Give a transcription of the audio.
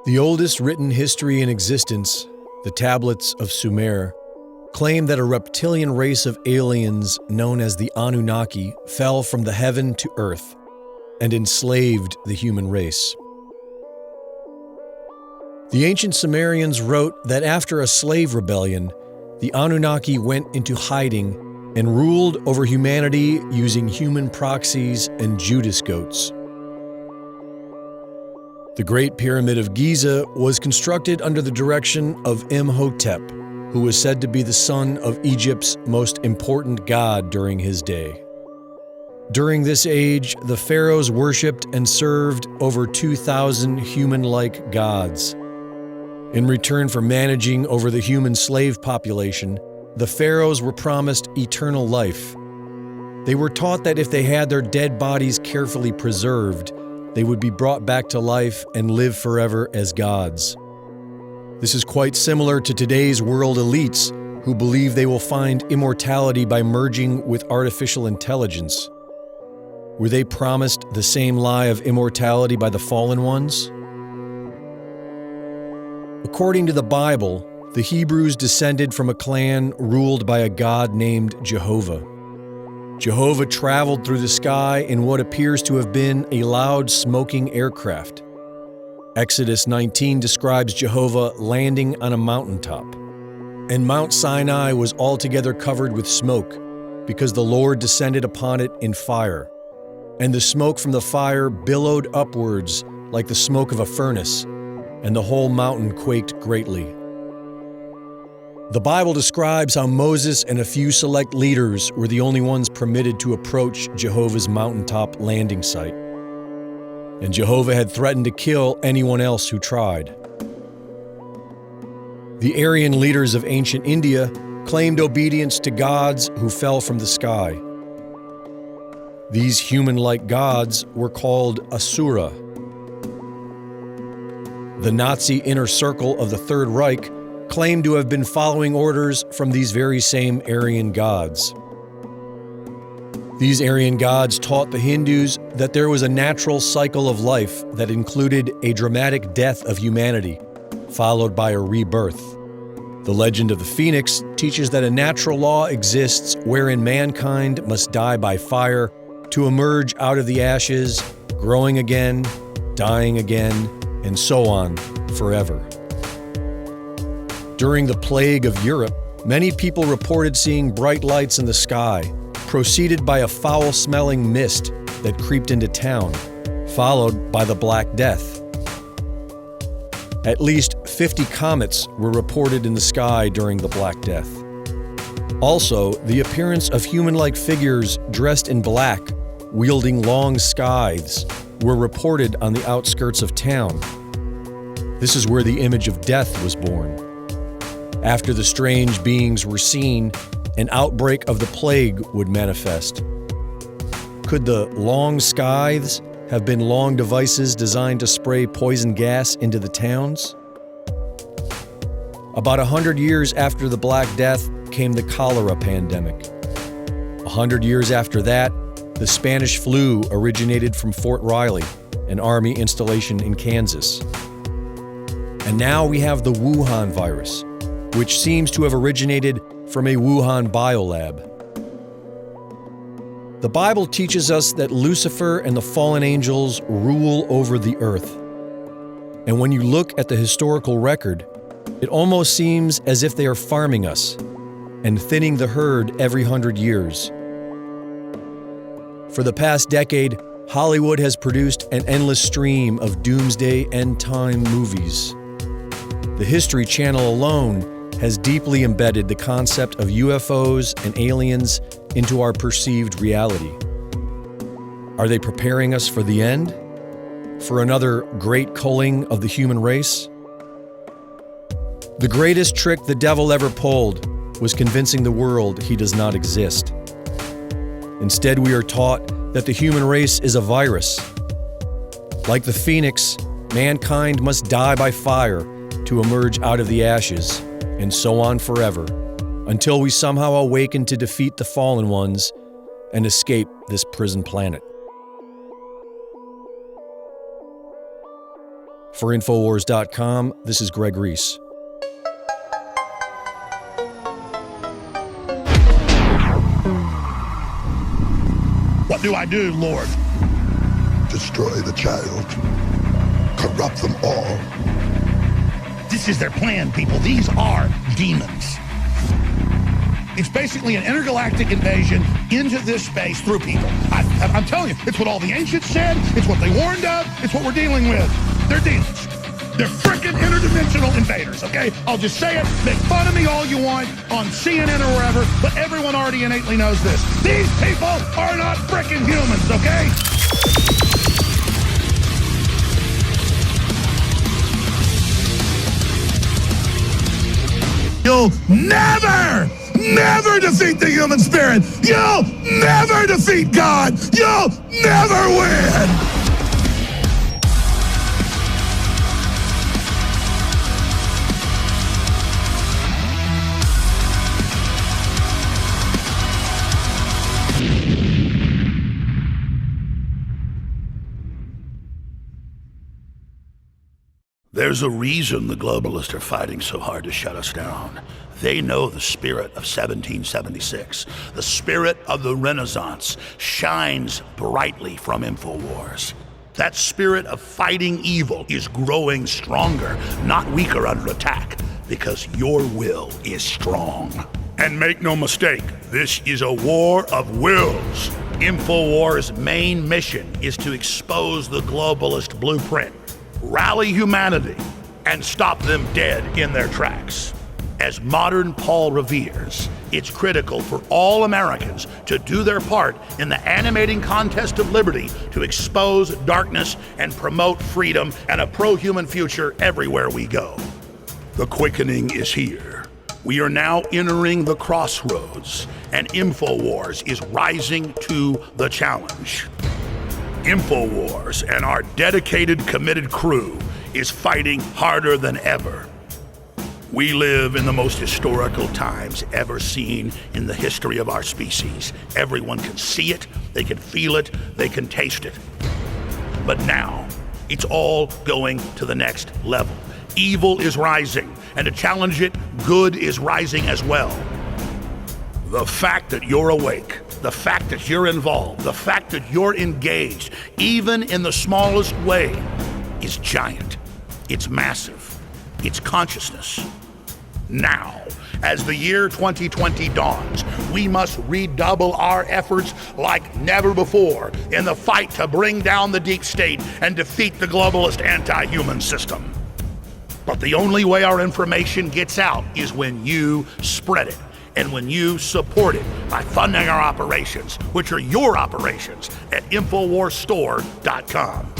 The oldest written history in existence, the Tablets of Sumer, claim that a reptilian race of aliens known as the Anunnaki fell from the heaven to earth and enslaved the human race. The ancient Sumerians wrote that after a slave rebellion, the Anunnaki went into hiding and ruled over humanity using human proxies and Judas goats. The Great Pyramid of Giza was constructed under the direction of Imhotep, who was said to be the son of Egypt's most important god during his day. During this age, the pharaohs worshipped and served over 2,000 human-like gods. In return for managing over the human slave population, the pharaohs were promised eternal life. They were taught that if they had their dead bodies carefully preserved, they would be brought back to life and live forever as gods. This is quite similar to today's world elites who believe they will find immortality by merging with artificial intelligence. Were they promised the same lie of immortality by the fallen ones? According to the Bible, the Hebrews descended from a clan ruled by a god named Jehovah. Jehovah traveled through the sky in what appears to have been a loud, smoking aircraft. Exodus 19 describes Jehovah landing on a mountaintop. And Mount Sinai was altogether covered with smoke, because the Lord descended upon it in fire. And the smoke from the fire billowed upwards like the smoke of a furnace, and the whole mountain quaked greatly. The Bible describes how Moses and a few select leaders were the only ones permitted to approach Jehovah's mountaintop landing site. And Jehovah had threatened to kill anyone else who tried. The Aryan leaders of ancient India claimed obedience to gods who fell from the sky. These human-like gods were called Asura. The Nazi inner circle of the Third Reich claimed to have been following orders from these very same Aryan gods. These Aryan gods taught the Hindus that there was a natural cycle of life that included a dramatic death of humanity, followed by a rebirth. The legend of the phoenix teaches that a natural law exists wherein mankind must die by fire to emerge out of the ashes, growing again, dying again, and so on forever. During the plague of Europe, many people reported seeing bright lights in the sky, preceded by a foul-smelling mist that creeped into town, followed by the Black Death. At least 50 comets were reported in the sky during the Black Death. Also, the appearance of human-like figures dressed in black, wielding long scythes, were reported on the outskirts of town. This is where the image of death was born. After the strange beings were seen, an outbreak of the plague would manifest. Could the long scythes have been long devices designed to spray poison gas into the towns? About 100 years after the Black Death came the cholera pandemic. 100 years after that, the Spanish flu originated from Fort Riley, an army installation in Kansas. And now we have the Wuhan virus, which seems to have originated from a Wuhan biolab. The Bible teaches us that Lucifer and the fallen angels rule over the earth. And when you look at the historical record, it almost seems as if they are farming us and thinning the herd every 100 years. For the past decade, Hollywood has produced an endless stream of doomsday end-time movies. The History Channel alone has deeply embedded the concept of UFOs and aliens into our perceived reality. Are they preparing us for the end? For another great culling of the human race? The greatest trick the devil ever pulled was convincing the world he does not exist. Instead, we are taught that the human race is a virus. Like the phoenix, mankind must die by fire to emerge out of the ashes, and so on forever, until we somehow awaken to defeat the fallen ones and escape this prison planet. For Infowars.com, this is Greg Reese. What do I do, Lord? Destroy the child. Corrupt them all. This is their plan, people. These are demons. It's basically an intergalactic invasion into this space through people. I'm telling you, it's what all the ancients said. It's what they warned of. It's what we're dealing with. They're demons. They're frickin' interdimensional invaders, okay? I'll just say it. Make fun of me all you want on CNN or wherever, but everyone already innately knows this. These people are not frickin' humans, okay? You'll never defeat the human spirit. You'll never defeat God. You'll never win. There's a reason the globalists are fighting so hard to shut us down. They know the spirit of 1776, the spirit of the Renaissance, shines brightly from InfoWars. That spirit of fighting evil is growing stronger, not weaker under attack, because your will is strong. And make no mistake, this is a war of wills. InfoWars' main mission is to expose the globalist blueprint, rally humanity, and stop them dead in their tracks. As modern Paul reveres, it's critical for all Americans to do their part in the animating contest of liberty to expose darkness and promote freedom and a pro-human future everywhere we go. The quickening is here. We are now entering the crossroads, and InfoWars is rising to the challenge. InfoWars and our dedicated, committed crew is fighting harder than ever. We live in the most historical times ever seen in the history of our species. Everyone can see it, they can feel it, they can taste it. But now, it's all going to the next level. Evil is rising, and to challenge it, good is rising as well. The fact that you're awake, the fact that you're involved, the fact that you're engaged, even in the smallest way, is giant. It's massive. It's consciousness. Now, as the year 2020 dawns, we must redouble our efforts like never before in the fight to bring down the deep state and defeat the globalist anti-human system. But the only way our information gets out is when you spread it. And when you support it by funding our operations, which are your operations, at InfoWarsStore.com.